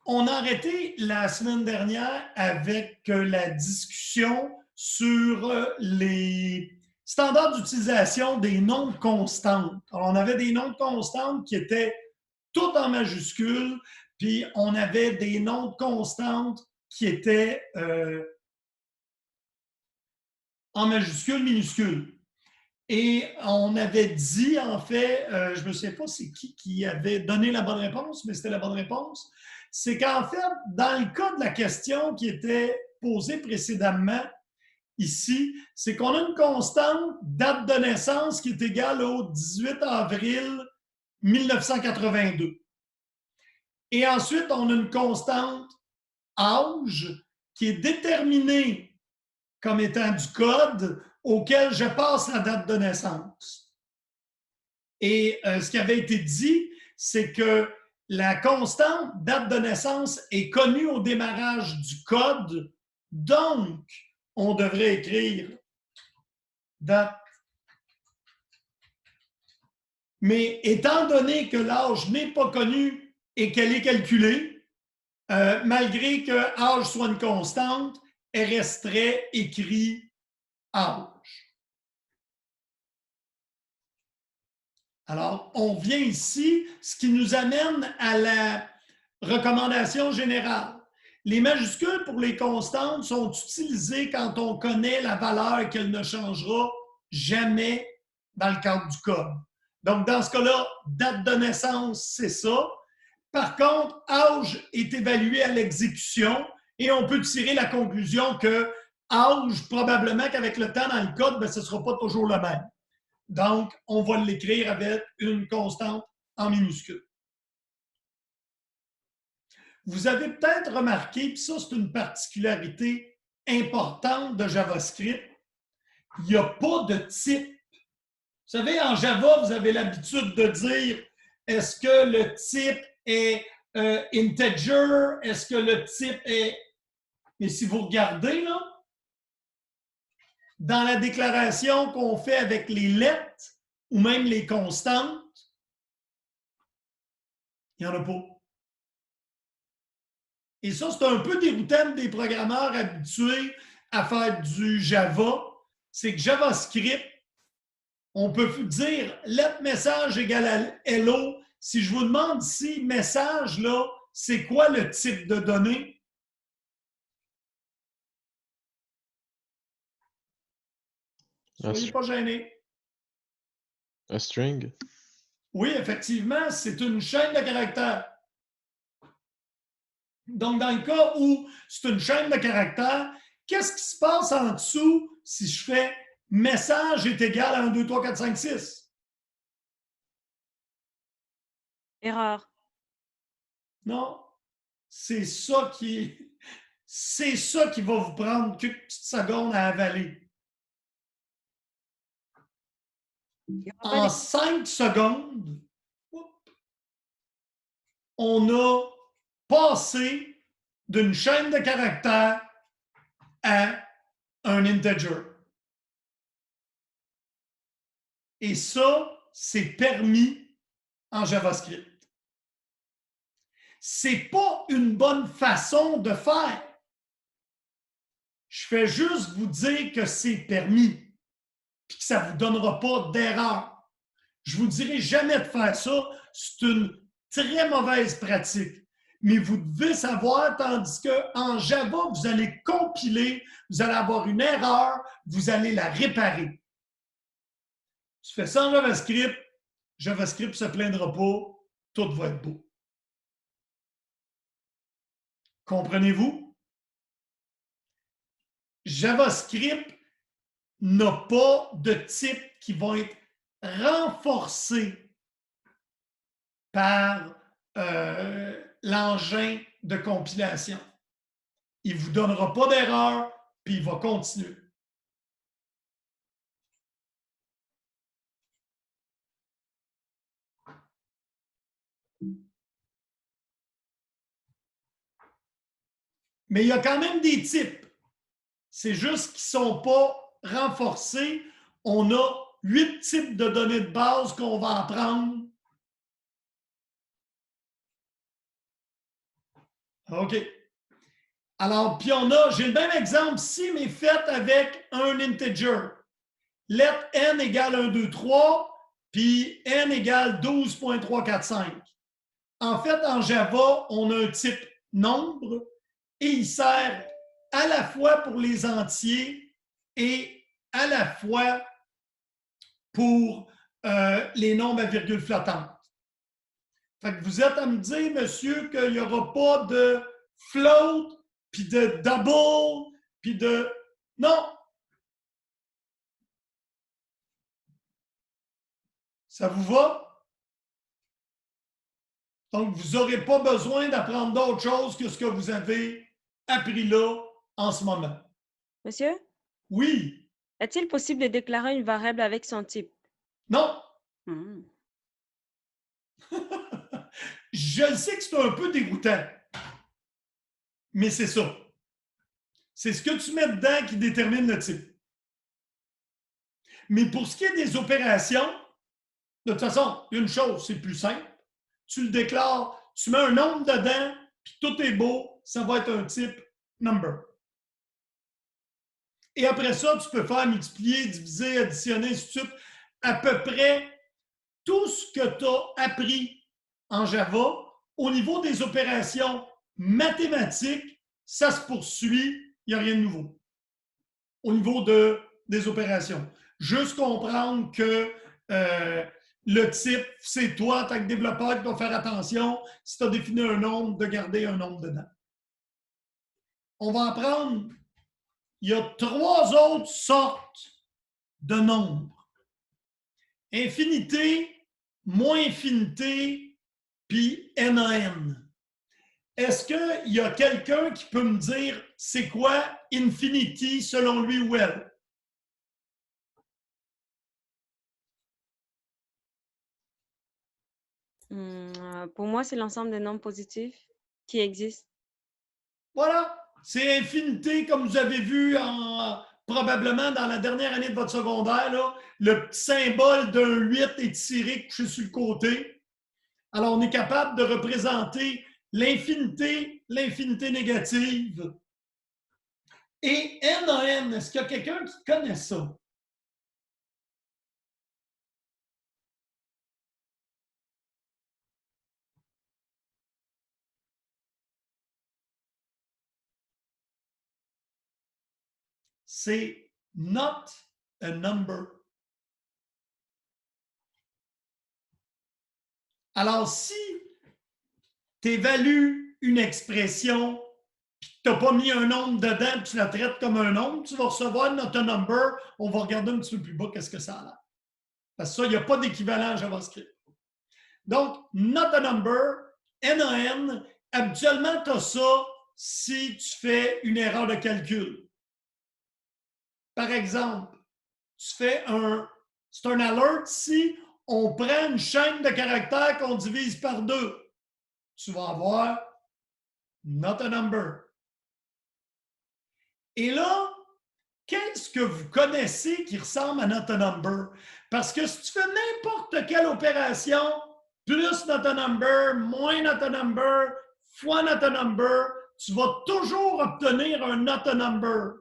On a arrêté la semaine dernière avec la discussion sur les standards d'utilisation des nombres constantes. Alors, on avait des nombres constantes qui étaient toutes en majuscules, puis on avait des nombres constantes qui étaient en majuscules, minuscules. Et on avait dit, en fait, je ne sais pas c'est qui avait donné la bonne réponse, mais c'était la bonne réponse, c'est qu'en fait, dans le cas de la question qui était posée précédemment, ici, c'est qu'on a une constante date de naissance qui est égale au 18 avril 1982. Et ensuite, on a une constante âge qui est déterminée comme étant du code auquel je passe la date de naissance. Et ce qui avait été dit, c'est que la constante date de naissance est connue au démarrage du code, donc on devrait écrire date. Mais étant donné que l'âge n'est pas connu et qu'elle est calculée, malgré que âge soit une constante, elle resterait écrit âge. Alors, on vient ici, ce qui nous amène à la recommandation générale. Les majuscules pour les constantes sont utilisées quand on connaît la valeur et qu'elle ne changera jamais dans le cadre du code. Donc, dans ce cas-là, date de naissance, c'est ça. Par contre, âge est évalué à l'exécution et on peut tirer la conclusion que âge, probablement qu'avec le temps dans le code, ben, ce ne sera pas toujours le même. Donc, on va l'écrire avec une constante en minuscule. Vous avez peut-être remarqué, puis ça, c'est une particularité importante de JavaScript, il n'y a pas de type. Vous savez, en Java, vous avez l'habitude de dire est-ce que le type est integer, est-ce que le type est... Mais si vous regardez, là, dans la déclaration qu'on fait avec les lettres ou même les constantes, il n'y en a pas. Et ça, c'est un peu déroutant des programmeurs habitués à faire du Java. C'est que JavaScript, on peut dire let message égale à hello. Si je vous demande ici, message, là, c'est quoi le type de données? Soyez pas gênés. Un string? Oui, effectivement, c'est une chaîne de caractères. Donc, dans le cas où c'est une chaîne de caractères, qu'est-ce qui se passe en dessous si je fais message est égal à 1, 2, 3, 4, 5, 6? Erreur. Non, c'est ça qui va vous prendre quelques petites secondes à avaler. En 5 secondes, on a passé d'une chaîne de caractères à un integer. Et ça, c'est permis en JavaScript. C'est pas une bonne façon de faire. Je fais juste vous dire que c'est permis et que ça ne vous donnera pas d'erreur. Je ne vous dirai jamais de faire ça. C'est une très mauvaise pratique. Mais vous devez savoir, tandis qu'en Java, vous allez compiler, vous allez avoir une erreur, vous allez la réparer. Tu fais ça en JavaScript, JavaScript ne se plaindra pas, tout va être beau. Comprenez-vous? JavaScript n'a pas de type qui va être renforcé par l'engin de compilation. Il ne vous donnera pas d'erreur, puis il va continuer. Mais il y a quand même des types. C'est juste qu'ils ne sont pas renforcés. On a 8 types de données de base qu'on va apprendre. OK. Alors, puis j'ai le même exemple ici, mais fait avec un integer. Let n égale 1, 2, 3, puis n égale 12.345. En fait, en Java, on a un type nombre et il sert à la fois pour les entiers et à la fois pour les nombres à virgule flottante. Fait que vous êtes à me dire, monsieur, qu'il n'y aura pas de float, puis de double, puis de... Non! Ça vous va? Donc, vous n'aurez pas besoin d'apprendre d'autre chose que ce que vous avez appris là en ce moment. Monsieur, Oui, est-il possible de déclarer une variable avec son type? non. Hmm. Je sais que c'est un peu dégoûtant, mais c'est ça. C'est ce que tu mets dedans qui détermine le type. Mais pour ce qui est des opérations, de toute façon, une chose, c'est plus simple. Tu le déclares, tu mets un nombre dedans, puis tout est beau, ça va être un type number. Et après ça, tu peux faire multiplier, diviser, additionner, ainsi de suite. À peu près tout ce que tu as appris en Java, au niveau des opérations mathématiques, ça se poursuit, il n'y a rien de nouveau. Au niveau des opérations. Juste comprendre que le type, c'est toi, en tant que développeur, qui dois faire attention, si tu as défini un nombre, de garder un nombre dedans. On va apprendre, il y a 3 autres sortes de nombres. Infinité, moins infinité, puis n à n. Est-ce qu'il y a quelqu'un qui peut me dire c'est quoi infinity selon lui ou elle? Pour moi, c'est l'ensemble des nombres positifs qui existent. Voilà, c'est infinité, comme vous avez vu probablement dans la dernière année de votre secondaire. Là, le petit symbole d'un 8 est tiré couché sur le côté. Alors, on est capable de représenter l'infinité négative. Et n à n, est-ce qu'il y a quelqu'un qui connaît ça? C'est not a number. Alors, si tu évalues une expression, tu n'as pas mis un nombre dedans, tu la traites comme un nombre, tu vas recevoir not a number. On va regarder un petit peu plus bas qu'est-ce que ça a l'air. Parce que ça, il n'y a pas d'équivalent à JavaScript. Donc, not a number, n à n, habituellement, tu as ça si tu fais une erreur de calcul. Par exemple, c'est un alert si on prend une chaîne de caractères qu'on divise par 2. Tu vas avoir not a number. Et là, qu'est-ce que vous connaissez qui ressemble à not a number? Parce que si tu fais n'importe quelle opération, plus not a number, moins not a number, fois not a number, tu vas toujours obtenir un not a number.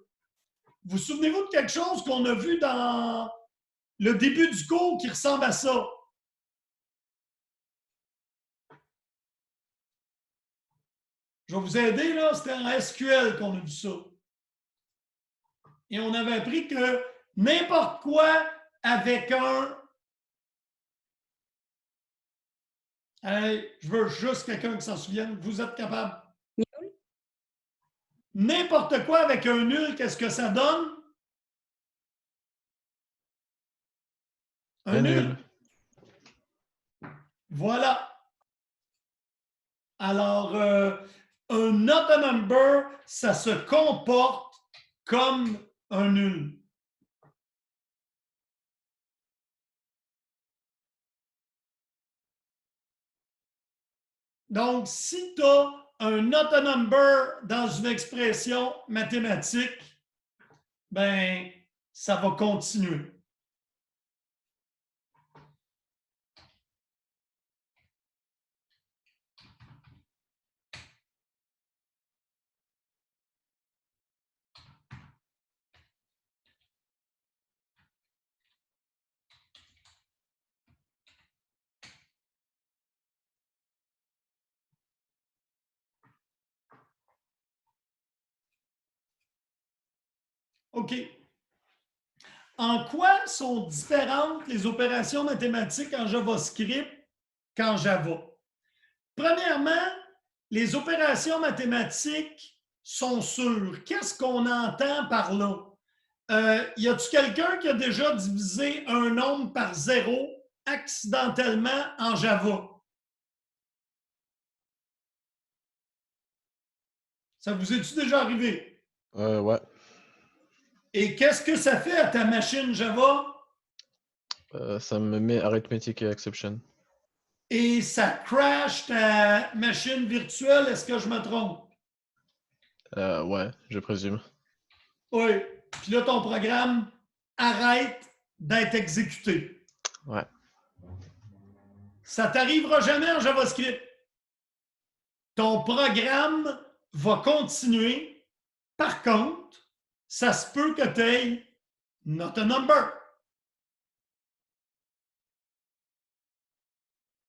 Vous souvenez-vous de quelque chose qu'on a vu dans le début du cours qui ressemble à ça? Je vais vous aider, là, c'était en SQL qu'on a vu ça. Et on avait appris que n'importe quoi avec un... Hey, je veux juste quelqu'un qui s'en souvienne. Vous êtes capable. N'importe quoi avec un nul, qu'est-ce que ça donne? Un nul. Voilà. Alors, un not a number, ça se comporte comme un nul. Donc, si tu as un not a number dans une expression mathématique, ben, ça va continuer. OK. En quoi sont différentes les opérations mathématiques en JavaScript qu'en Java? Premièrement, les opérations mathématiques sont sûres. Qu'est-ce qu'on entend par là? Y a-t-il quelqu'un qui a déjà divisé un nombre par 0 accidentellement en Java? Ça vous est-tu déjà arrivé? Ouais. Et qu'est-ce que ça fait à ta machine Java? Ça me met arithmetic exception. Et ça crash ta machine virtuelle, est-ce que je me trompe? Ouais, je présume. Oui. Puis là, ton programme arrête d'être exécuté. Ouais. Ça t'arrivera jamais en JavaScript. Ton programme va continuer. Par contre, ça se peut que tu aies not a number.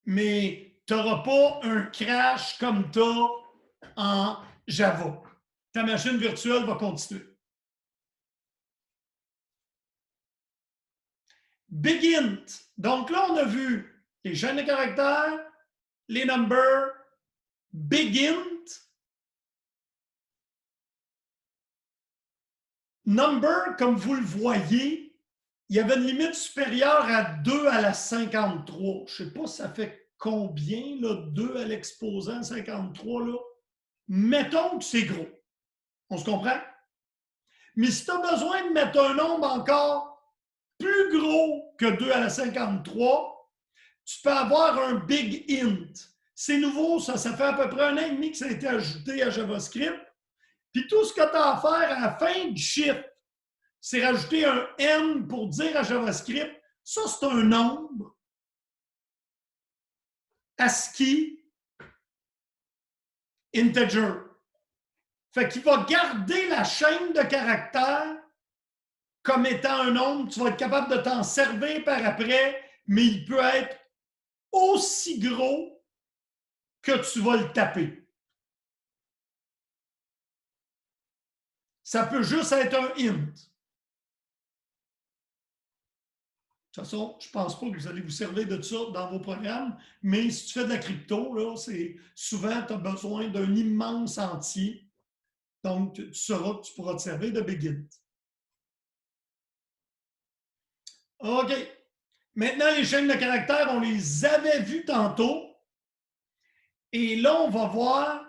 Mais tu n'auras pas un crash comme tu as en Java. Ta machine virtuelle va continuer. Begint. Donc là, on a vu les chaînes de caractères, les numbers, Begint. Number, comme vous le voyez, il y avait une limite supérieure à 2 à la 53. Je ne sais pas ça fait combien, là, 2 à l'exposant 53, là. Mettons que c'est gros. On se comprend? Mais si tu as besoin de mettre un nombre encore plus gros que 2 à la 53, tu peux avoir un big int. C'est nouveau, ça fait à peu près 1 an et demi que ça a été ajouté à JavaScript. Puis tout ce que tu as à faire à la fin du shift, c'est rajouter un n pour dire à JavaScript, ça c'est un nombre ASCII integer. Fait qu'il va garder la chaîne de caractères comme étant un nombre. Tu vas être capable de t'en servir par après, mais il peut être aussi gros que tu vas le taper. Ça peut juste être un int. De toute façon, je ne pense pas que vous allez vous servir de ça dans vos programmes, mais si tu fais de la crypto, là, souvent, tu as besoin d'un immense entier. Donc, tu sauras que tu pourras te servir de Begin. OK. Maintenant, les chaînes de caractères, on les avait vues tantôt. Et là, on va voir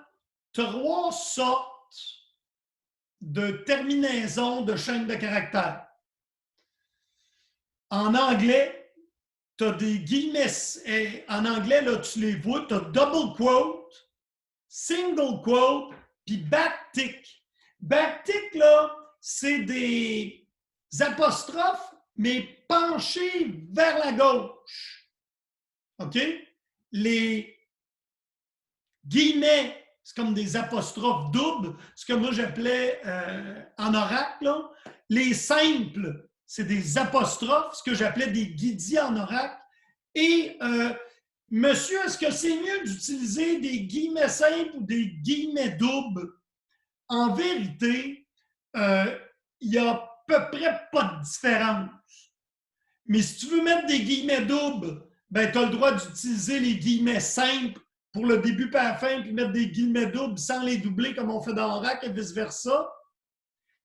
3 sortes de terminaisons de chaînes de caractères. En anglais, tu as des guillemets. En anglais, là, tu les vois, tu as double quote, single quote, puis backtick. Backtick, là, c'est des apostrophes, mais penchés vers la gauche. OK? Les guillemets, c'est comme des apostrophes doubles, ce que moi j'appelais en oracle, là. Les simples, c'est des apostrophes, ce que j'appelais des guidis en oracle. Et, monsieur, est-ce que c'est mieux d'utiliser des guillemets simples ou des guillemets doubles? En vérité, il n'y a à peu près pas de différence. Mais si tu veux mettre des guillemets doubles, ben, tu as le droit d'utiliser les guillemets simples pour le début et la fin, puis mettre des guillemets doubles sans les doubler comme on fait dans Oracle et vice-versa.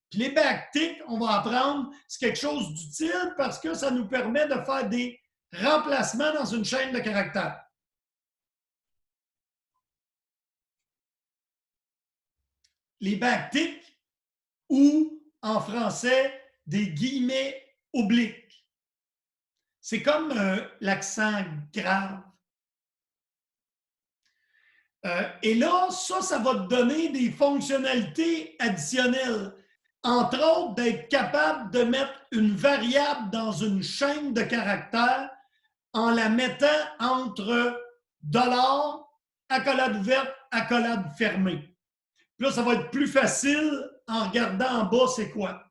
Puis les backticks, on va apprendre, c'est quelque chose d'utile parce que ça nous permet de faire des remplacements dans une chaîne de caractères. Les backticks ou, en français, des guillemets obliques. C'est comme l'accent grave. Et là, ça va te donner des fonctionnalités additionnelles. Entre autres, d'être capable de mettre une variable dans une chaîne de caractères en la mettant entre $, accolade ouverte, accolade fermée. Puis là, ça va être plus facile en regardant en bas, c'est quoi.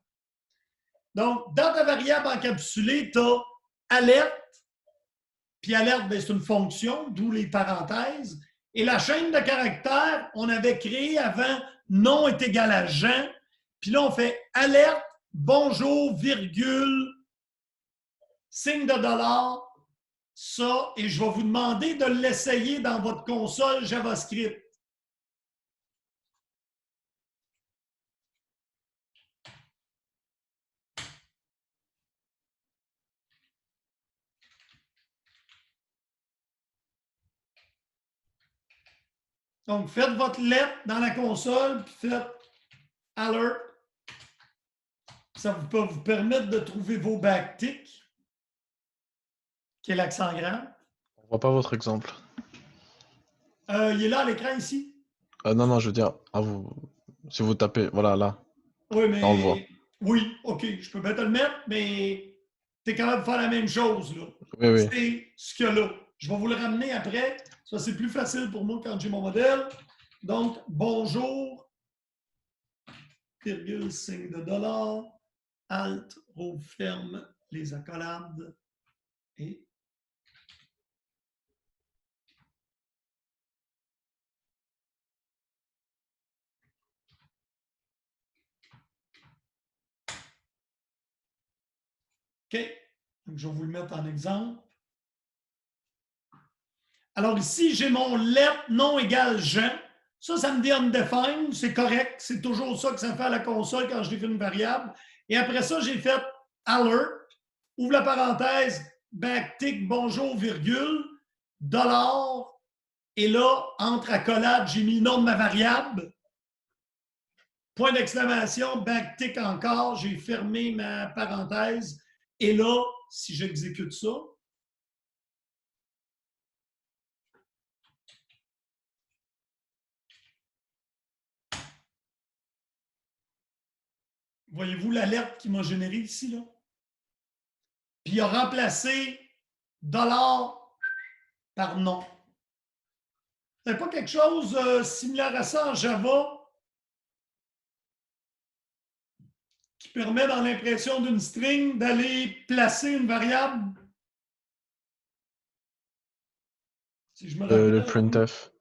Donc, dans ta variable encapsulée, tu as alerte, puis alerte, c'est une fonction, d'où les parenthèses. Et la chaîne de caractères, on avait créé avant nom est égal à Jean. Puis là, on fait alerte, bonjour, virgule, signe de dollar, ça, et je vais vous demander de l'essayer dans votre console JavaScript. Donc, faites votre lettre dans la console, puis faites alert. Ça peut vous permettre de trouver vos backticks, qui est l'accent grave. On ne voit pas votre exemple. Il est là à l'écran ici. Non, je veux dire, si vous tapez, voilà, là. Oui, mais. Là, on le voit. Oui, OK, je peux bien te le mettre, mais tu es capable de faire la même chose, là. Oui. C'est ce qu'il y a là. Je vais vous le ramener après. Ça, c'est plus facile pour moi quand j'ai mon modèle. Donc, bonjour, virgule, signe de dollar, alt, rouvre, ferme les accolades et OK. Donc, je vais vous le mettre en exemple. Alors ici, j'ai mon let non égal Jean. Ça me dit undefined, c'est correct. C'est toujours ça que ça fait à la console quand je définis une variable. Et après ça, j'ai fait alert, ouvre la parenthèse, backtick, bonjour, virgule, dollar. Et là, entre accolades, j'ai mis le nom de ma variable. Point d'exclamation, backtick encore, j'ai fermé ma parenthèse. Et là, si j'exécute ça, voyez-vous l'alerte qui m'a généré ici, là? Puis il a remplacé dollar par non. Il n'y a pas quelque chose similaire à ça en Java qui permet dans l'impression d'une string d'aller placer une variable? Si je me rappelle. Le printf.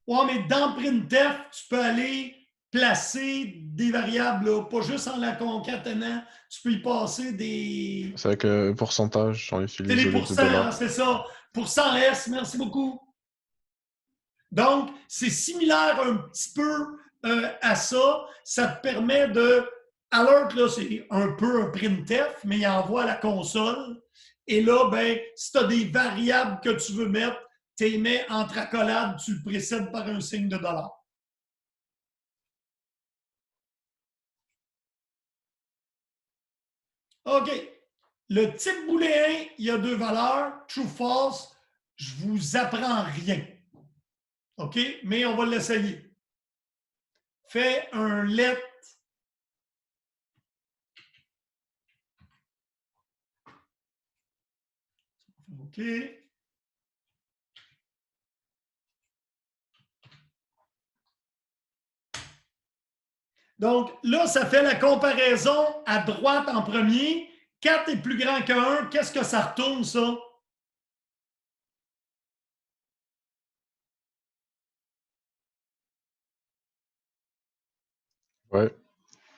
Oui, mais dans printf, tu peux aller placer des variables, là, pas juste en la concaténant. Tu peux y passer des... C'est avec pourcentage, on utilise C'est les au lieu de pourcents, dollar. c'est ça. Pourcent S, merci beaucoup. Donc, c'est similaire un petit peu à ça. Ça te permet de... Alert, là, c'est un peu un printf, mais il envoie à la console. Et là, ben, si tu as des variables que tu veux mettre, tu les mets entre accolades, tu le précèdes par un signe de dollar. OK. Le type booléen, il y a deux valeurs, true, false. Je vous apprends rien. OK? Mais on va l'essayer. Fais un let. OK. Donc, là, ça fait la comparaison à droite en premier. 4 est plus grand que 1. Qu'est-ce que ça retourne, ça? Ouais.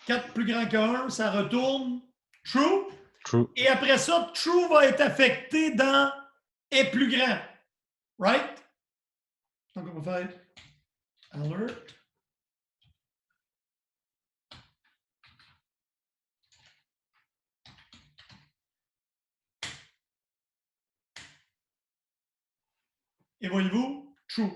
4 plus grand que 1, ça retourne true. True. Et après ça, true va être affecté dans est plus grand. Right? Donc, on va faire alert. Et voyez-vous, true.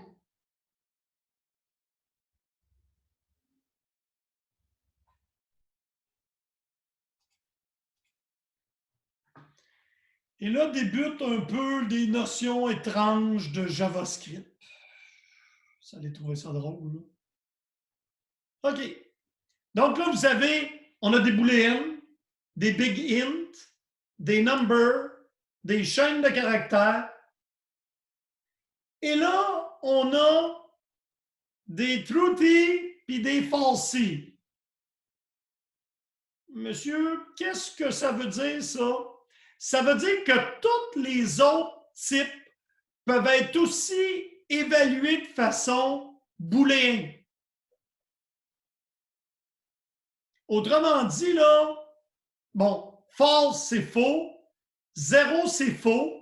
Et là débutent un peu des notions étranges de JavaScript. Vous allez trouver ça drôle. Là. OK. Donc là, vous savez, on a des booléens, des big int, des numbers, des chaînes de caractères. Et là, on a des truthy puis des falsy. Monsieur, qu'est-ce que ça veut dire, ça? Ça veut dire que tous les autres types peuvent être aussi évalués de façon booléenne. Autrement dit, là, Bon, false, c'est faux. 0, c'est faux.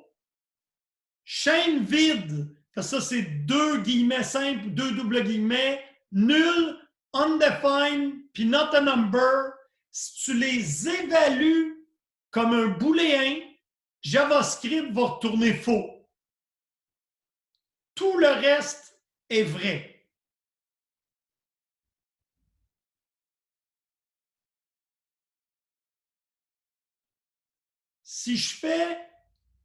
Chaîne vide, ça, c'est 2 guillemets simples, 2 doubles guillemets. Nul, undefined, puis not a number. Si tu les évalues comme un booléen, JavaScript va retourner faux. Tout le reste est vrai. Si je fais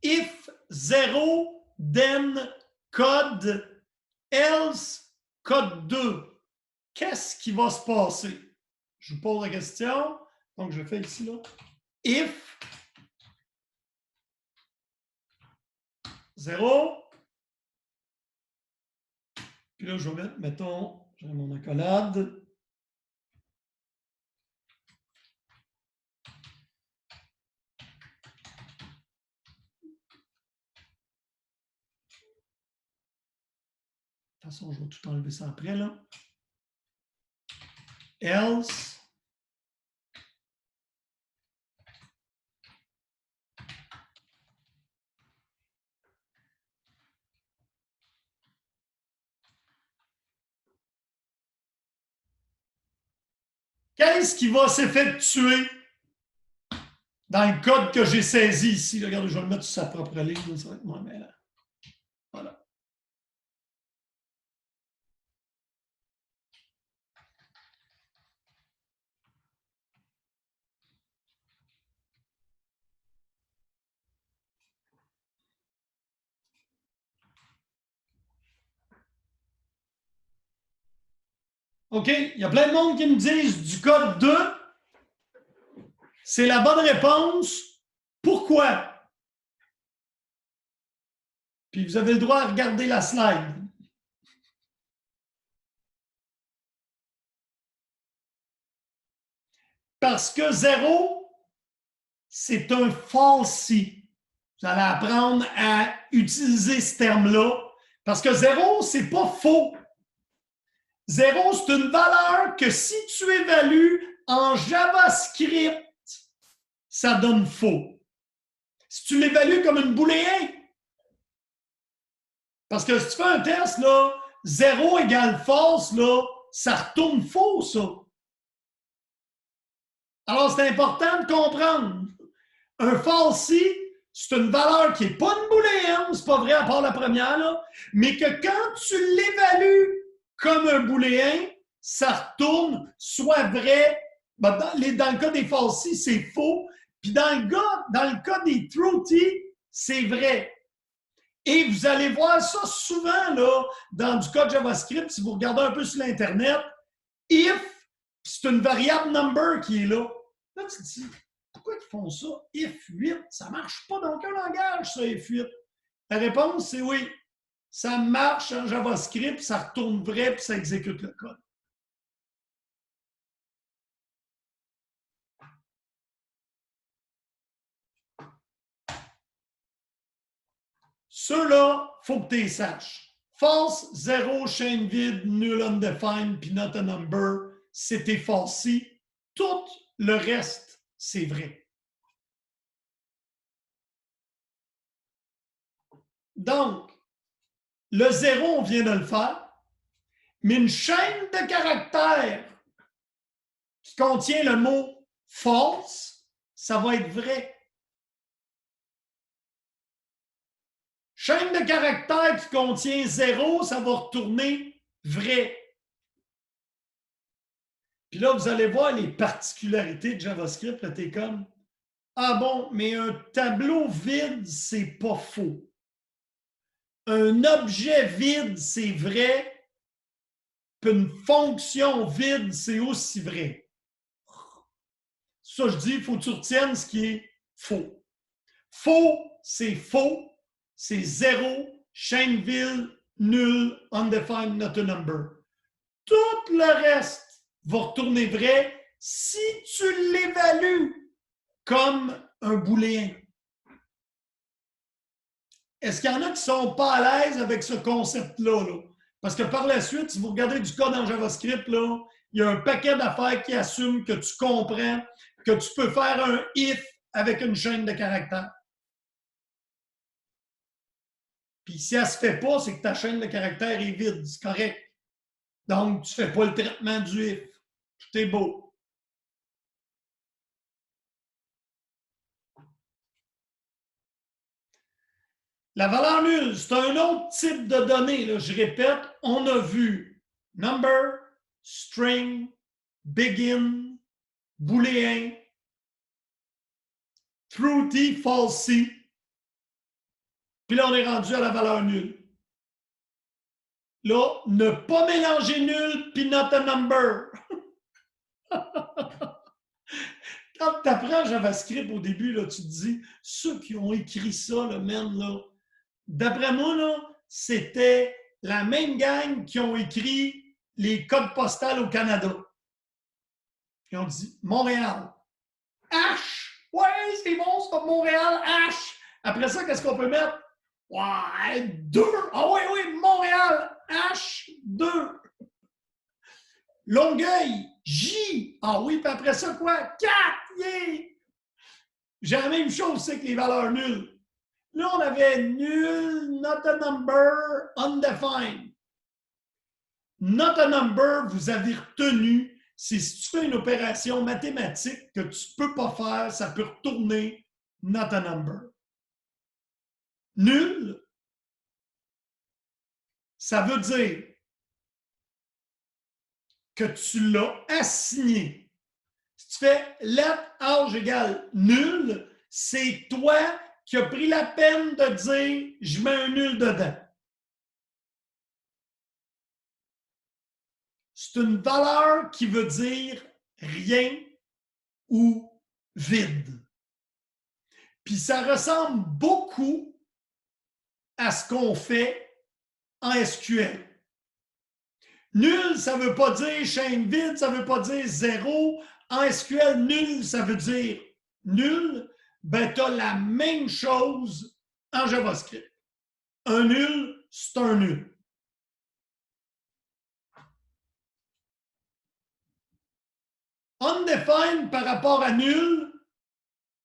if 0, then code, else code 2, qu'est-ce qui va se passer? Je vous pose la question. Donc, je fais ici, là. If 0. Puis là, je vais mettre, mettons, j'ai mon accolade. De toute façon, je vais tout enlever ça après, là. Else. Qu'est-ce qui va s'effectuer dans le code que j'ai saisi ici? Regardez, je vais le mettre sur sa propre ligne. Ça va être moins mêlant. Voilà. OK, il y a plein de monde qui me disent du code 2, c'est la bonne réponse. Pourquoi? Puis vous avez le droit à regarder la slide. Parce que 0, c'est un falsi. Vous allez apprendre à utiliser ce terme-là. Parce que 0, c'est pas faux. 0, c'est une valeur que si tu évalues en JavaScript, ça donne faux. Si tu l'évalues comme une booléen, parce que si tu fais un test, là, 0 égale false, là, ça retourne faux, ça. Alors, c'est important de comprendre. Un falsi, c'est une valeur qui n'est pas une booléenne, c'est pas vrai à part la première, là, mais que quand tu l'évalues comme un booléen, ça retourne soit vrai, ben dans le cas des falsi, c'est faux, puis dans le cas des truthy, c'est vrai. Et vous allez voir ça souvent là, dans du code JavaScript, si vous regardez un peu sur l'Internet, if, c'est une variable number qui est là. Là, tu te dis, pourquoi ils font ça? If 8, ça ne marche pas dans aucun langage, ça, if 8. La réponse, c'est oui. Ça marche en JavaScript, ça retourne vrai, puis ça exécute le code. Ceux-là, il faut que tu les saches. False, 0, chaîne vide, nul, undefined, puis not a number, c'était falsi. Tout le reste, c'est vrai. Donc, le 0, on vient de le faire, mais une chaîne de caractères qui contient le mot false, ça va être vrai. Chaîne de caractères qui contient 0, ça va retourner vrai. Puis là, vous allez voir les particularités de JavaScript. Là, t'es comme, ah bon, mais un tableau vide, c'est pas faux. Un objet vide, c'est vrai. Puis une fonction vide, c'est aussi vrai. Ça, je dis, il faut que tu retiennes ce qui est faux. Faux, c'est faux. C'est 0, chaîne vide, nul, undefined, not a number. Tout le reste va retourner vrai si tu l'évalues comme un booléen. Est-ce qu'il y en a qui ne sont pas à l'aise avec ce concept-là? Là? Parce que par la suite, si vous regardez du code en JavaScript, là, il y a un paquet d'affaires qui assument que tu comprends que tu peux faire un if avec une chaîne de caractères. Puis si elle ne se fait pas, c'est que ta chaîne de caractères est vide, c'est correct. Donc, tu ne fais pas le traitement du if. Tout est beau. La valeur nulle, c'est un autre type de données. Là. Je répète, on a vu number, string, begin, booléen, truthy, falsy. Puis là, on est rendu à la valeur nulle. Là, ne pas mélanger nul puis not a number. Quand tu apprends JavaScript au début, là, tu te dis, ceux qui ont écrit ça, le man, là, d'après moi, là, c'était la même gang qui ont écrit les codes postaux au Canada. Ils ont dit Montréal. H! Ouais, c'est bon, ça, Montréal, H! Après ça, qu'est-ce qu'on peut mettre? Ouais, 2! Ah oui, oui, Montréal, H, 2! Longueuil, J! Ah oui, puis après ça, quoi? 4! Yeah! J'ai la même chose, c'est que les valeurs nulles. Là, on avait nul, not a number, undefined. Not a number, vous avez retenu, c'est si tu fais une opération mathématique que tu ne peux pas faire, ça peut retourner not a number. Nul, ça veut dire que tu l'as assigné. Si tu fais let âge égale nul, c'est toi qui as pris la peine de dire je mets un nul dedans. C'est une valeur qui veut dire rien ou vide. Puis ça ressemble beaucoup à ce qu'on fait en SQL. Nul, ça ne veut pas dire chaîne vide, ça ne veut pas dire zéro. En SQL, nul, ça veut dire nul. Ben, tu as la même chose en JavaScript. Un nul, c'est un nul. Undefined par rapport à nul,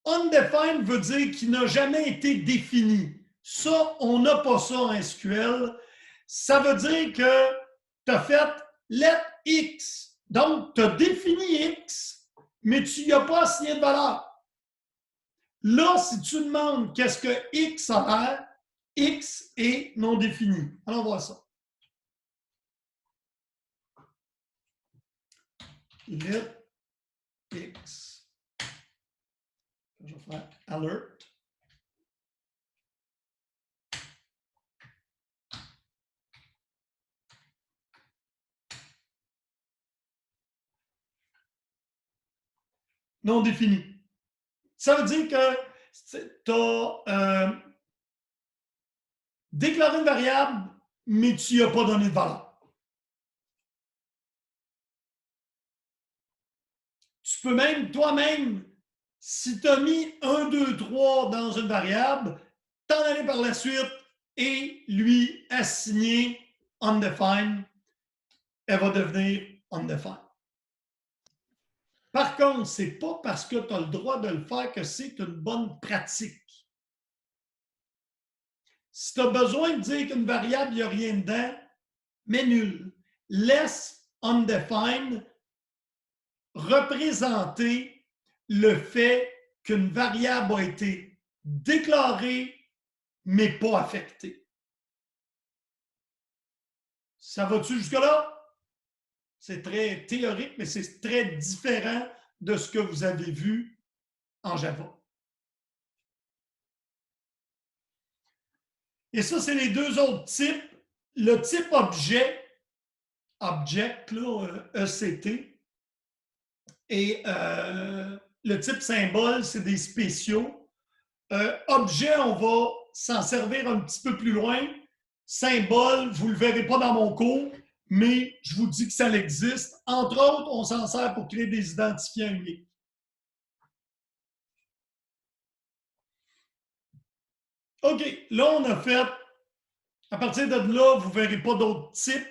undefined veut dire qu'il n'a jamais été défini. Ça, on n'a pas ça en SQL. Ça veut dire que tu as fait let x. Donc, tu as défini x, mais tu n'y as pas assigné de valeur. Là, si tu demandes qu'est-ce que x a l'air, x est non défini. Allons voir ça. Let x. Je vais faire alert. Non défini. Ça veut dire que tu as déclaré une variable, mais tu n'y as pas donné de valeur. Tu peux même, toi-même, si tu as mis 1, 2, 3 dans une variable, t'en aller par la suite et lui assigner undefined, elle va devenir undefined. Par contre, ce n'est pas parce que tu as le droit de le faire que c'est une bonne pratique. Si tu as besoin de dire qu'une variable, il n'y a rien dedans, mets nul. Laisse undefined représenter le fait qu'une variable a été déclarée, mais pas affectée. Ça va-tu jusque-là? C'est très théorique, mais c'est très différent de ce que vous avez vu en Java. Et ça, c'est les deux autres types. Le type objet, object, là, ECT, et le type symbole, c'est des spéciaux. Objet, on va s'en servir un petit peu plus loin. Symbole, vous ne le verrez pas dans mon cours, mais je vous dis que ça existe. Entre autres, on s'en sert pour créer des identifiants uniques. OK, là, on a fait, à partir de là, vous ne verrez pas d'autres types.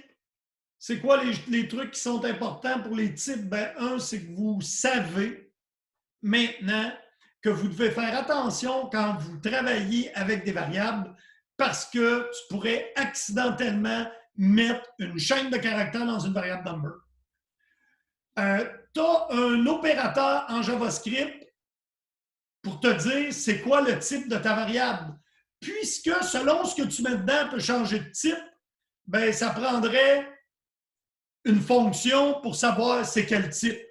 C'est quoi les trucs qui sont importants pour les types? Ben, un, c'est que vous savez maintenant que vous devez faire attention quand vous travaillez avec des variables parce que tu pourrais accidentellement mettre une chaîne de caractères dans une variable number. Tu as un opérateur en JavaScript pour te dire c'est quoi le type de ta variable. Puisque selon ce que tu mets dedans peut changer de type, ben, ça prendrait une fonction pour savoir c'est quel type.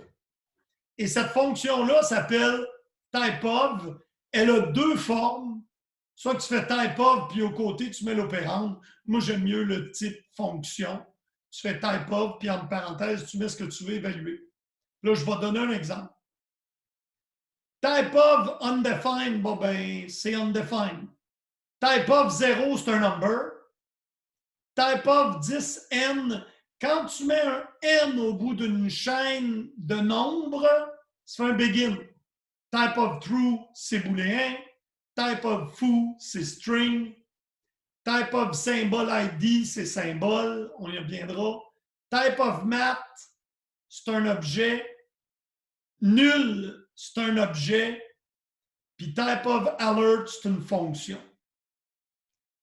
Et cette fonction-là s'appelle typeof. Elle a deux formes. Soit tu fais typeof, puis au côté, tu mets l'opérande. Moi, j'aime mieux le type fonction. Tu fais typeof, puis entre parenthèses, tu mets ce que tu veux évaluer. Là, je vais donner un exemple. Typeof undefined, bon ben, c'est undefined. Typeof 0, c'est un number. Typeof 10n, quand tu mets un n au bout d'une chaîne de nombres, ça fait un begin. Typeof true, c'est booléen. Typeof foo, c'est string. Typeof symbol ID, c'est symbole. On y reviendra. Typeof math, c'est un objet. Nul, c'est un objet. Puis typeof alert, c'est une fonction.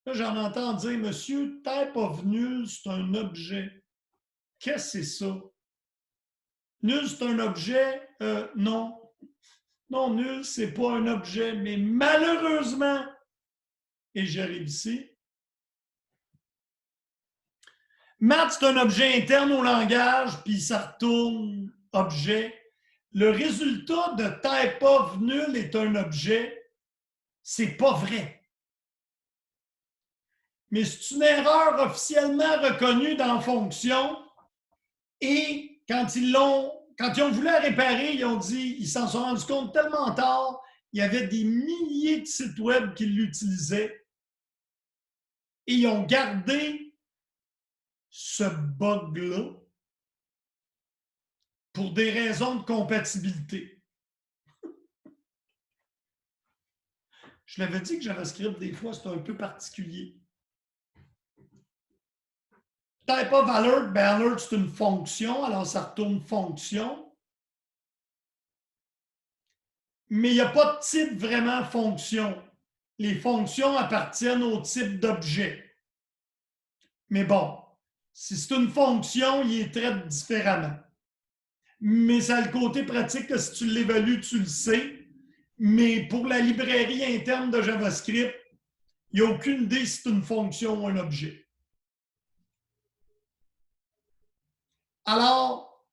Là, j'en entends dire, monsieur, typeof nul, c'est un objet. Qu'est-ce que c'est ça? Nul, c'est un objet? Non. Non, nul, c'est pas un objet, mais malheureusement, et j'arrive ici, math, c'est un objet interne au langage, puis ça retourne objet. Le résultat de typeof nul est un objet. C'est pas vrai. Mais c'est une erreur officiellement reconnue dans fonction. Et quand ils ont voulu la réparer, ils ont dit, ils s'en sont rendus compte tellement tard, il y avait des milliers de sites web qui l'utilisaient. Et ils ont gardé ce bug-là pour des raisons de compatibilité. Je l'avais dit que JavaScript, des fois, c'est un peu particulier. Typeof alert, ben alert, c'est une fonction, alors ça retourne fonction. Mais il n'y a pas de type vraiment fonction. Les fonctions appartiennent au type d'objet. Mais bon, si c'est une fonction, il est traite différemment. Mais ça a le côté pratique que si tu l'évalues, tu le sais. Mais pour la librairie interne de JavaScript, il n'y a aucune idée si c'est une fonction ou un objet. Alors,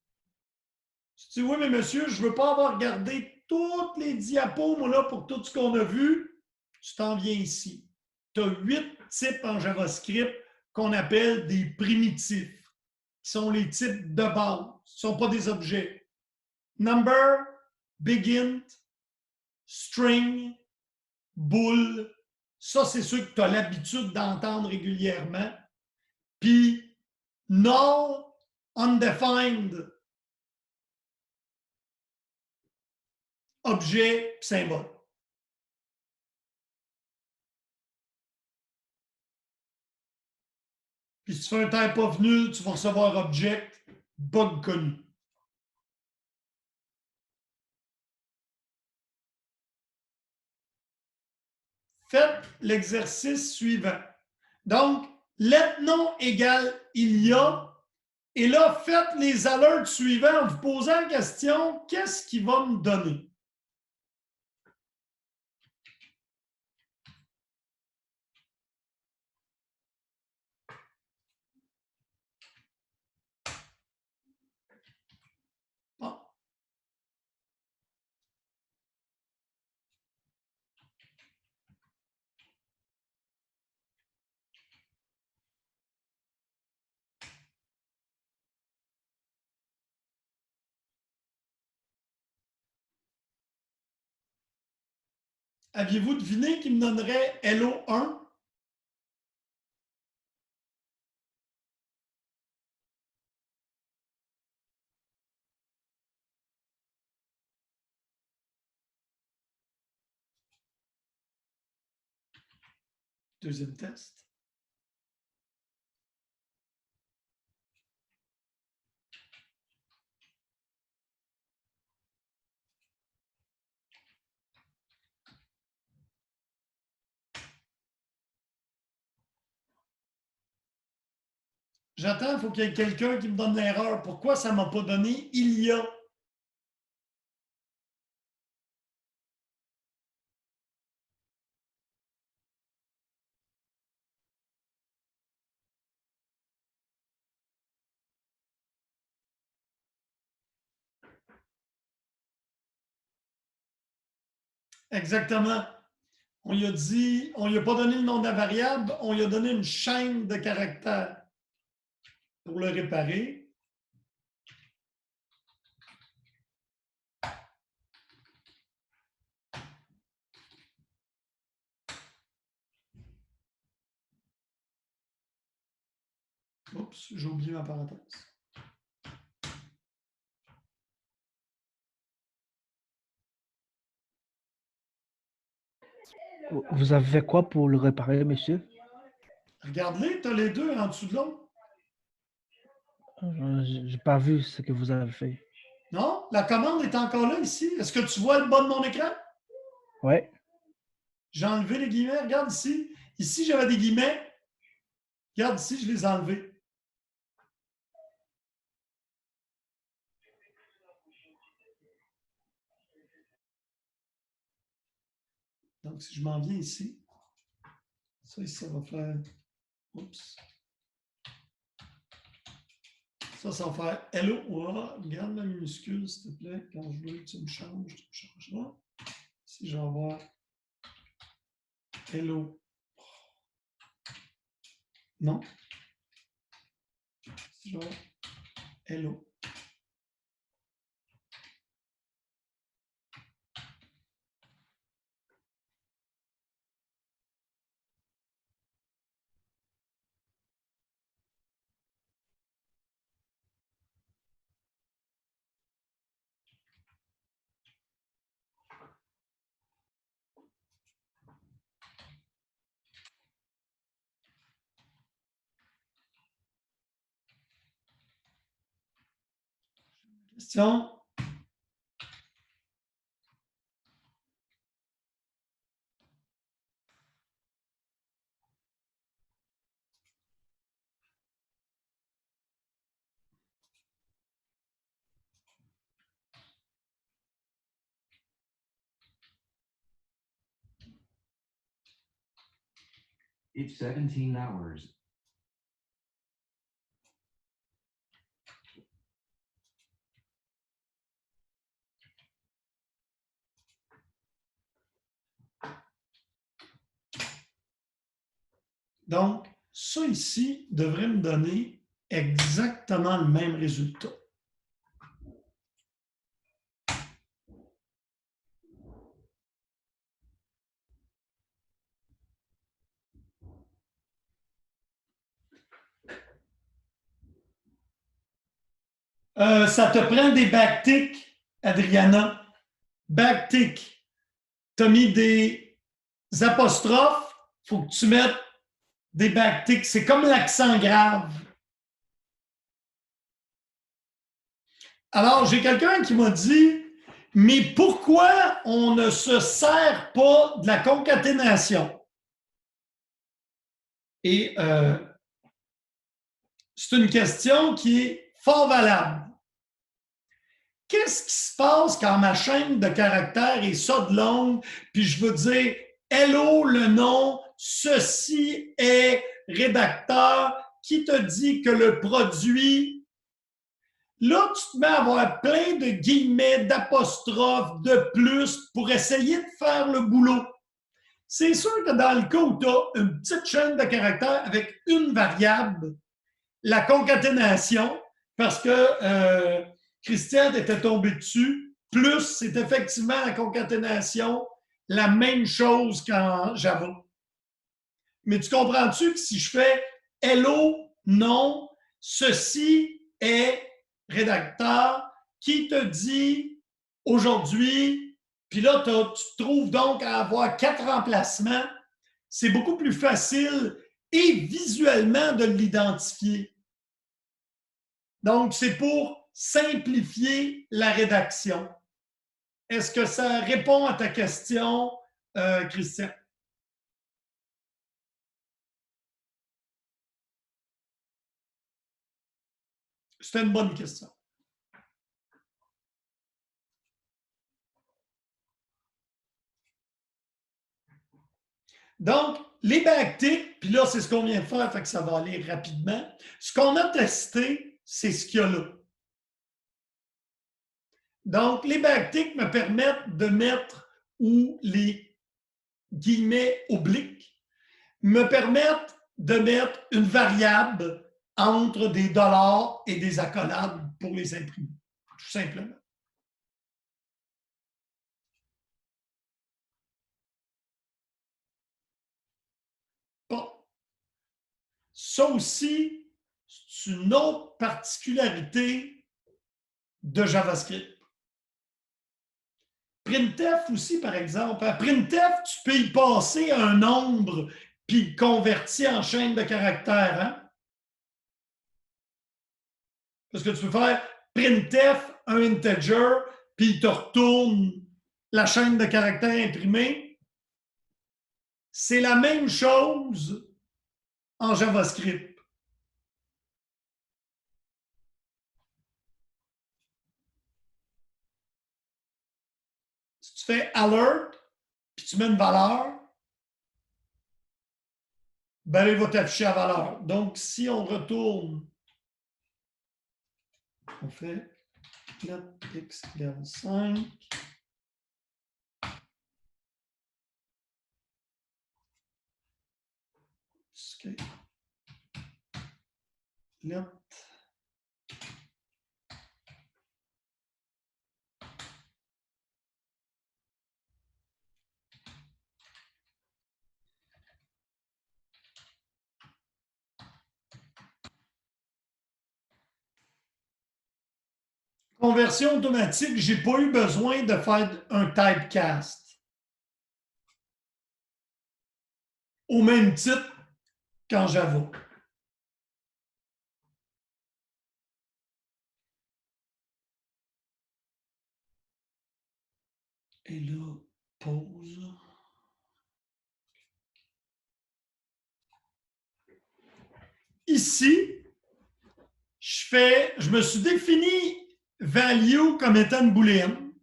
tu dis, oui, mais monsieur, je ne veux pas avoir regardé toutes les diapos, moi, là, pour tout ce qu'on a vu. Tu t'en viens ici. Tu as 8 types en JavaScript qu'on appelle des primitifs, qui sont les types de base. Ce ne sont pas des objets. Number, begin, string, bool. Ça, c'est ceux que tu as l'habitude d'entendre régulièrement. Puis, null, undefined, objet, symbole. Puis si tu fais un typeof nul, tu vas recevoir object, bug connu. Faites l'exercice suivant. Donc, let non égale il y a. Et là, faites les alertes suivants en vous posant la question, qu'est-ce qui va me donner? Bon. Aviez-vous deviné qu'il me donnerait LO1? Deuxième test. J'attends, il faut qu'il y ait quelqu'un qui me donne l'erreur. Pourquoi ça ne m'a pas donné il y a? Exactement. On lui a dit, on lui a pas donné le nom de la variable, on lui a donné une chaîne de caractères pour le réparer. Oups, j'ai oublié ma parenthèse. Vous avez fait quoi pour le réparer, monsieur? Regarde-les, tu as les deux en dessous de l'autre. Je n'ai pas vu ce que vous avez fait. Non? La commande est encore là ici. Est-ce que tu vois le bas de mon écran? Oui. J'ai enlevé les guillemets. Regarde ici. Ici, j'avais des guillemets. Regarde ici, je les ai enlevés. Donc, si je m'en viens ici, ça ici, ça va faire... Oups. Ça va faire hello. Oh, regarde la minuscule, s'il te plaît. Quand je veux que tu me changes, tu me changeras. Si je vais avoir hello. Non. Si je vais avoir hello. Question? It's 17 hours. Donc, ça ici devrait me donner exactement le même résultat. Ça te prend des backticks, Adriana. Backtick. Tu as mis des apostrophes, il faut que tu mettes des backticks. C'est comme l'accent grave. Alors, j'ai quelqu'un qui m'a dit, mais pourquoi on ne se sert pas de la concaténation? Et c'est une question qui est fort valable. Qu'est-ce qui se passe quand ma chaîne de caractères est ça de longue, puis je veux dire hello le nom, ceci est rédacteur, qui te dit que le produit. Là, tu te mets à avoir plein de guillemets, d'apostrophes, de plus pour essayer de faire le boulot. C'est sûr que dans le cas où tu as une petite chaîne de caractères avec une variable, la concaténation, parce que Christian était tombé dessus, plus c'est effectivement la concaténation, la même chose qu'en Java. Mais tu comprends-tu que si je fais hello, non, ceci est rédacteur, qui te dit aujourd'hui, puis là, tu te trouves donc à avoir 4 remplacements, c'est beaucoup plus facile et visuellement de l'identifier. Donc, c'est pour simplifier la rédaction. Est-ce que ça répond à ta question, Christian? C'était une bonne question. Donc, les backticks, puis là, c'est ce qu'on vient de faire, fait que ça va aller rapidement. Ce qu'on a testé, c'est ce qu'il y a là. Donc, les backticks me permettent de mettre, ou les guillemets obliques, me permettent de mettre une variable entre des dollars et des accolades pour les imprimer, tout simplement. Bon. Ça aussi, c'est une autre particularité de JavaScript. Printf aussi, par exemple. À Printf, tu peux y passer un nombre puis le convertir en chaîne de caractères. Hein? Parce que tu peux faire printf, un integer, puis il te retourne la chaîne de caractères imprimée. C'est la même chose en JavaScript. Si tu fais alert, puis tu mets une valeur, ben, il va t'afficher la valeur. Donc, si on retourne, on fait x égale 5. Okay. Let conversion automatique, je n'ai pas eu besoin de faire un typecast. Au même titre qu'en Java. Et là, pause. Ici, je me suis défini value comme étant une booléenne.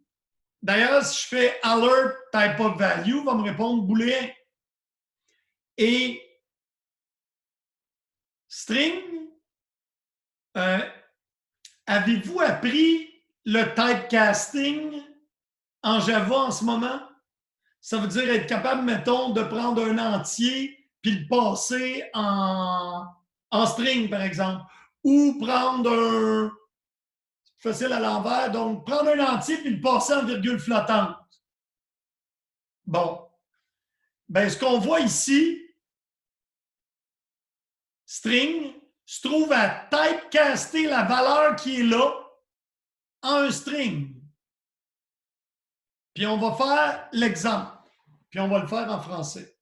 D'ailleurs, si je fais alert type of value, il va me répondre booléen. Et string, avez-vous appris le typecasting en Java en ce moment? Ça veut dire être capable, mettons, de prendre un entier puis le passer en string, par exemple. Ou prendre un... C'est facile à l'envers. Donc, prendre un entier puis le passer en virgule flottante. Bon. Ben, ce qu'on voit ici, string, se trouve à typecaster la valeur qui est là en un string. Puis on va faire l'exemple. Puis on va le faire en français.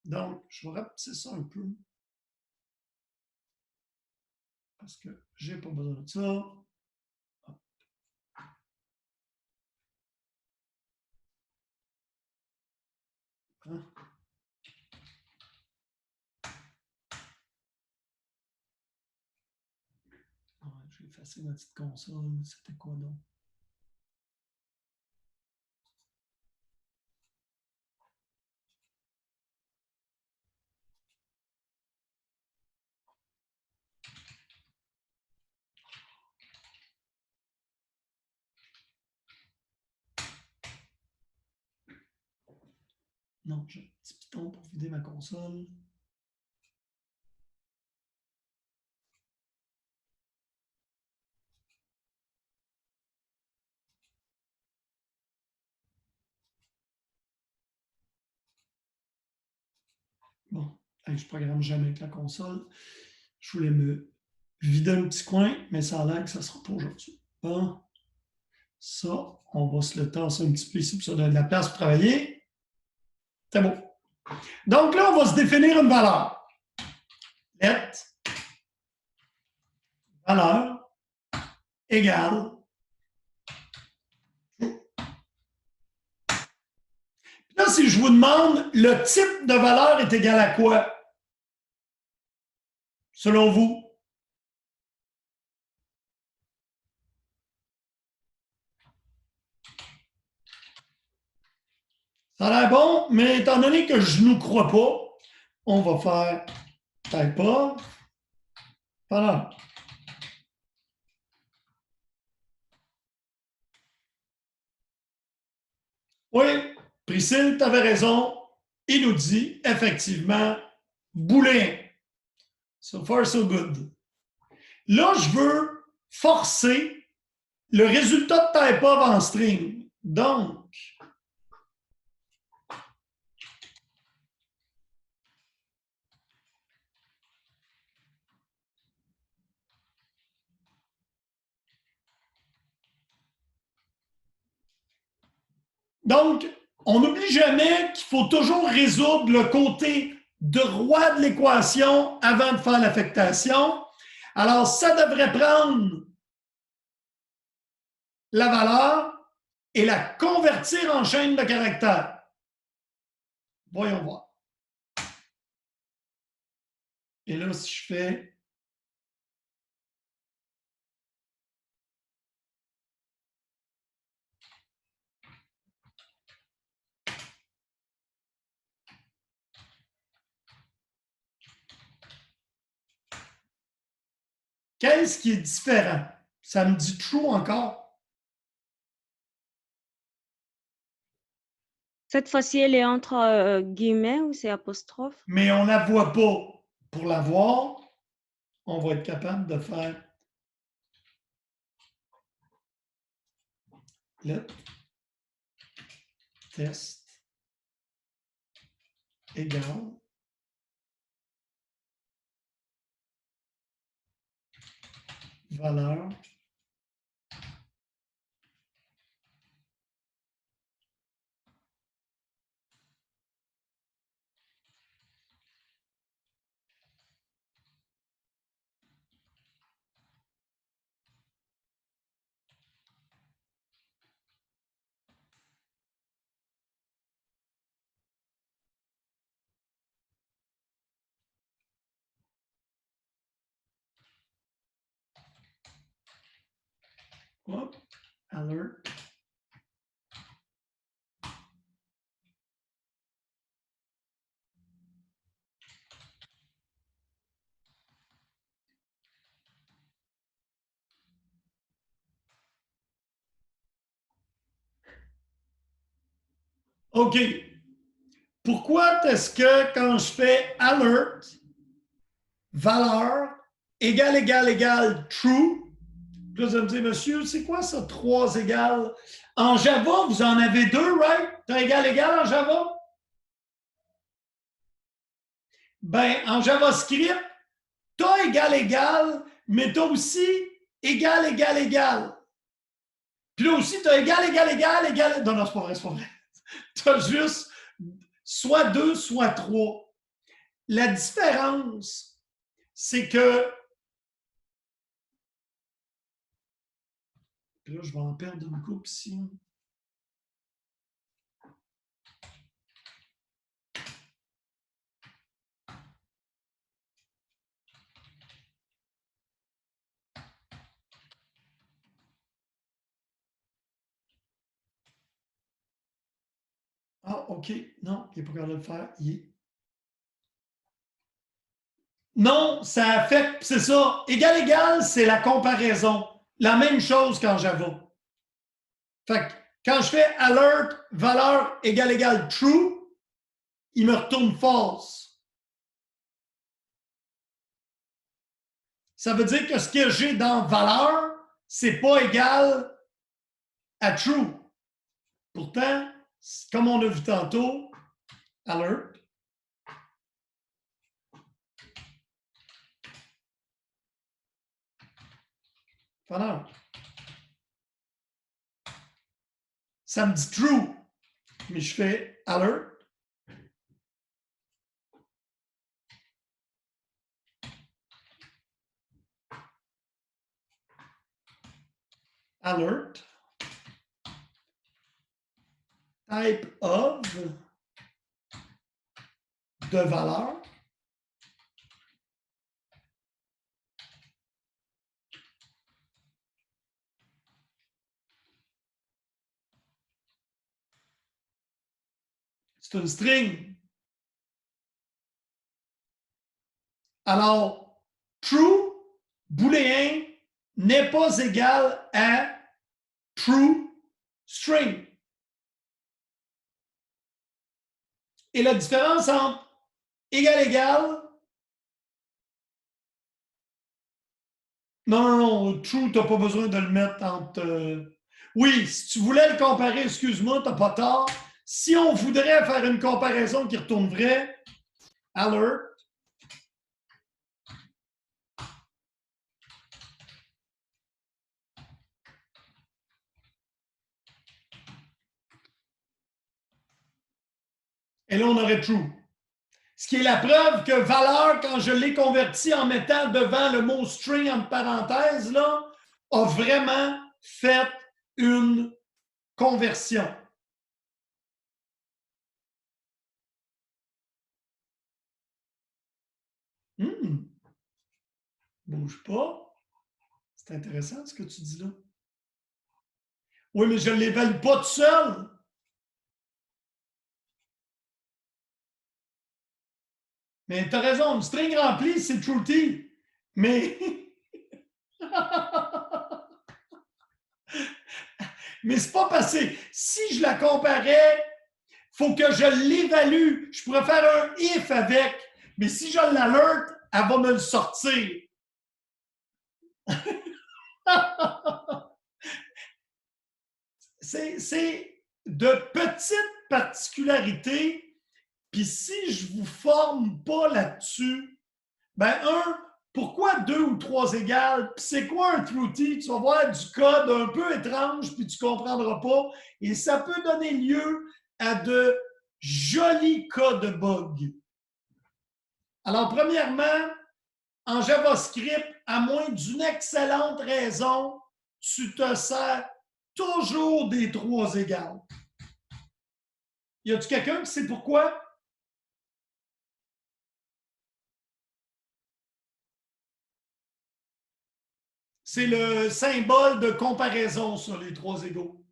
Donc, je vais rapetisser ça un peu. Parce que je n'ai pas besoin de ça. Hein? Je vais effacer ma petite console. C'était quoi donc? Non, j'ai un petit piton pour vider ma console. Bon, je programme jamais avec la console. Je voulais me vider un petit coin, mais ça a l'air que ça ne sera pas aujourd'hui. Bon, ça, on va se le tasser un petit peu ici pour ça donner de la place pour travailler. C'est bon. Donc là, on va se définir une valeur. Let valeur égale là, si je vous demande le type de valeur est égal à quoi? Selon vous? Ça a l'air bon, mais étant donné que je ne nous crois pas, on va faire type of valeur. Oui, Priscille, tu avais raison. Il nous dit effectivement booléen. So far, so good. Là, je veux forcer le résultat de type of en string. Donc, on n'oublie jamais qu'il faut toujours résoudre le côté droit de l'équation avant de faire l'affectation. Alors, ça devrait prendre la valeur et la convertir en chaîne de caractères. Voyons voir. Et là, si je fais qu'est-ce qui est différent? Ça me dit true encore. Cette fois-ci, elle est entre guillemets ou c'est apostrophe? Mais on ne la voit pas. Pour la voir, on va être capable de faire le test égal valeur hop, alert. OK. Pourquoi est-ce que quand je fais alert, valeur, égal, true, puis là, vous allez me dire, monsieur, c'est quoi ça, 3 égales? En Java, vous en avez 2, right? Tu as égal en Java? Ben, en JavaScript, tu as égal, mais tu as aussi égal. Puis là aussi, tu as égal. Non, c'est pas vrai, c'est pas vrai. Tu as juste soit 2, soit 3. La différence, c'est que. Puis là, je vais en perdre une coupe ici. Ah, OK. Non, il n'est pas capable de le faire. Non, ça affecte, c'est ça. Égal, c'est la comparaison. La même chose qu'en Java. Fait que quand je fais alert, valeur égal, true, il me retourne false. Ça veut dire que ce que j'ai dans valeur, c'est pas égal à true. Pourtant, comme on a vu tantôt, alert, valeur. Ça me dit true, mais je fais alert. Alert. Type of de valeur. C'est une string. Alors, true, booléen, n'est pas égal à true string. Et la différence entre égal, non, true, tu n'as pas besoin de le mettre entre... Oui, si tu voulais le comparer, excuse-moi, tu n'as pas tort. Si on voudrait faire une comparaison qui retourne vrai, alert. Et là, on aurait true. Ce qui est la preuve que valeur, quand je l'ai converti en mettant devant le mot string entre parenthèses, là, a vraiment fait une conversion. Bouge pas. C'est intéressant ce que tu dis là. Oui, mais je ne l'évalue pas tout seul. Mais tu as raison, une string remplie, c'est truthy. Mais. Mais c'est pas passé. Si je la comparais, il faut que je l'évalue. Je pourrais faire un if avec. Mais si je l'alerte, elle va me le sortir. C'est de petites particularités. Puis si je ne vous forme pas là-dessus, ben pourquoi 2 ou 3 égales? Puis c'est quoi un truthy? Tu vas voir du code un peu étrange, puis tu ne comprendras pas. Et ça peut donner lieu à de jolis cas de bugs. Alors, premièrement, en JavaScript, à moins d'une excellente raison, tu te sers toujours des 3 égales. Y a-t-il quelqu'un qui sait pourquoi? C'est le symbole de comparaison sur les 3 égaux.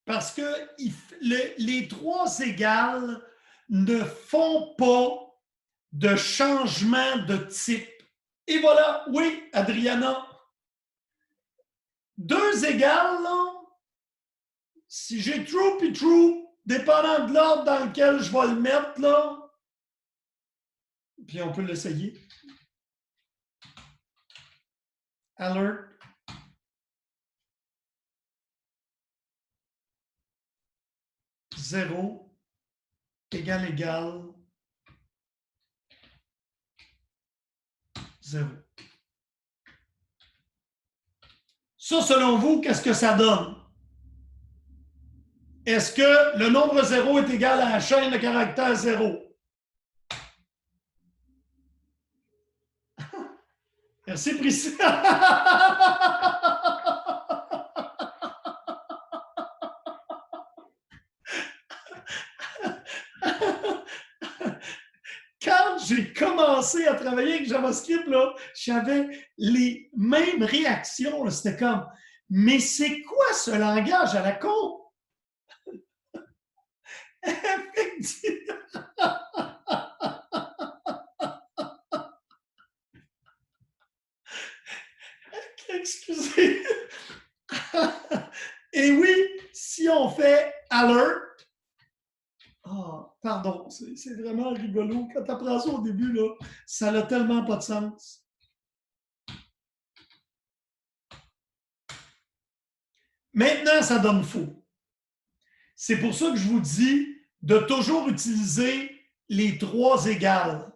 Parce que les 3 égales ne font pas de changement de type. Et voilà, oui, Adriana. 2 égales, là, si j'ai true puis true, dépendant de l'ordre dans lequel je vais le mettre, là, puis on peut l'essayer. Alert. Zéro égal 0. Ça, selon vous, qu'est-ce que ça donne? Est-ce que le nombre 0 est égal à la chaîne de caractères 0? Merci, Priscilla. Quand j'ai commencé à travailler avec JavaScript, j'avais les mêmes réactions. C'était comme, mais c'est quoi ce langage à la con? Effectivement. Excusez. Et oui, si on fait alert, pardon, c'est vraiment rigolo. Quand tu apprends ça au début, là, ça n'a tellement pas de sens. Maintenant, ça donne faux. C'est pour ça que je vous dis de toujours utiliser les 3 égales.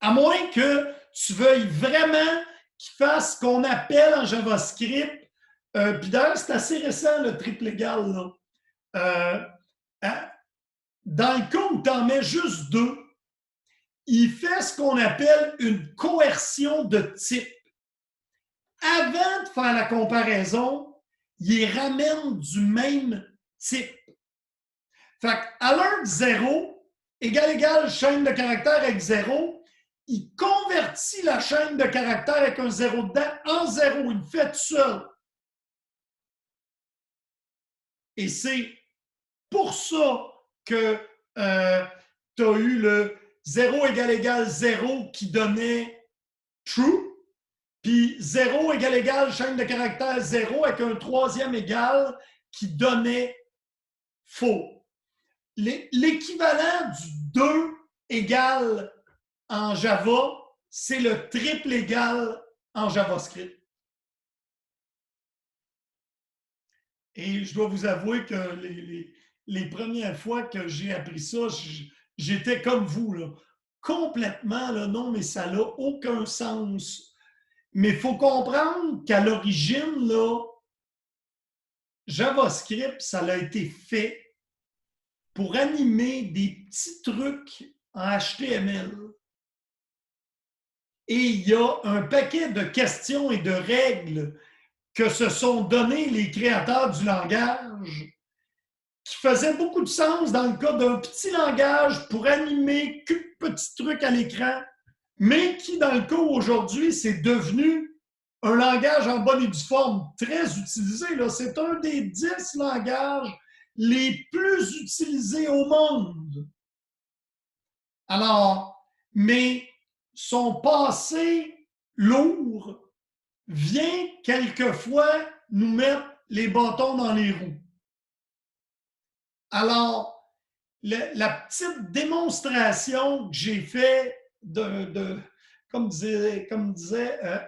À moins que tu veuilles vraiment qu'il fasse ce qu'on appelle en JavaScript, puis d'ailleurs, c'est assez récent, le triple égal. Dans le cas où tu en mets juste 2, il fait ce qu'on appelle une coercion de type. Avant de faire la comparaison, il les ramène du même type. Fait que alert 0 égal chaîne de caractères avec 0, il convertit la chaîne de caractères avec un 0 dedans en 0. Il le fait tout seul. Et c'est pour ça que tu as eu le 0 égale 0 qui donnait true, puis 0 égale chaîne de caractères 0 avec un troisième égal qui donnait faux. L'équivalent du 2 égale en Java, c'est le triple égal en JavaScript. Et je dois vous avouer que les premières fois que j'ai appris ça, j'étais comme vous, là, complètement, là, non, mais ça n'a aucun sens. Mais il faut comprendre qu'à l'origine, là, JavaScript, ça a été fait pour animer des petits trucs en HTML. Et il y a un paquet de questions et de règles que se sont donnés les créateurs du langage qui faisaient beaucoup de sens dans le cas d'un petit langage pour animer quelques petits trucs à l'écran, mais qui, dans le cas aujourd'hui, c'est devenu un langage en bonne et due forme très utilisé. C'est un des 10 langages les plus utilisés au monde. Alors, mais son passé lourd vient quelquefois nous mettre les bâtons dans les roues. Alors, la petite démonstration que j'ai faite comme disait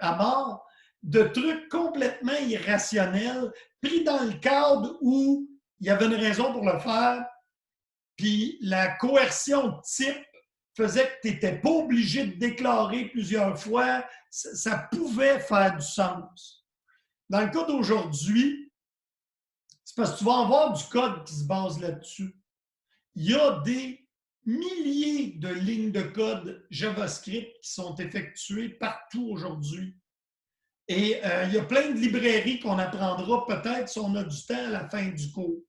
Amar, de trucs complètement irrationnels, pris dans le cadre où il y avait une raison pour le faire, puis la coercion de type faisait que tu n'étais pas obligé de déclarer plusieurs fois, ça pouvait faire du sens. Dans le cas d'aujourd'hui, c'est parce que tu vas avoir du code qui se base là-dessus. Il y a des milliers de lignes de code JavaScript qui sont effectuées partout aujourd'hui. Et il y a plein de librairies qu'on apprendra peut-être si on a du temps à la fin du cours.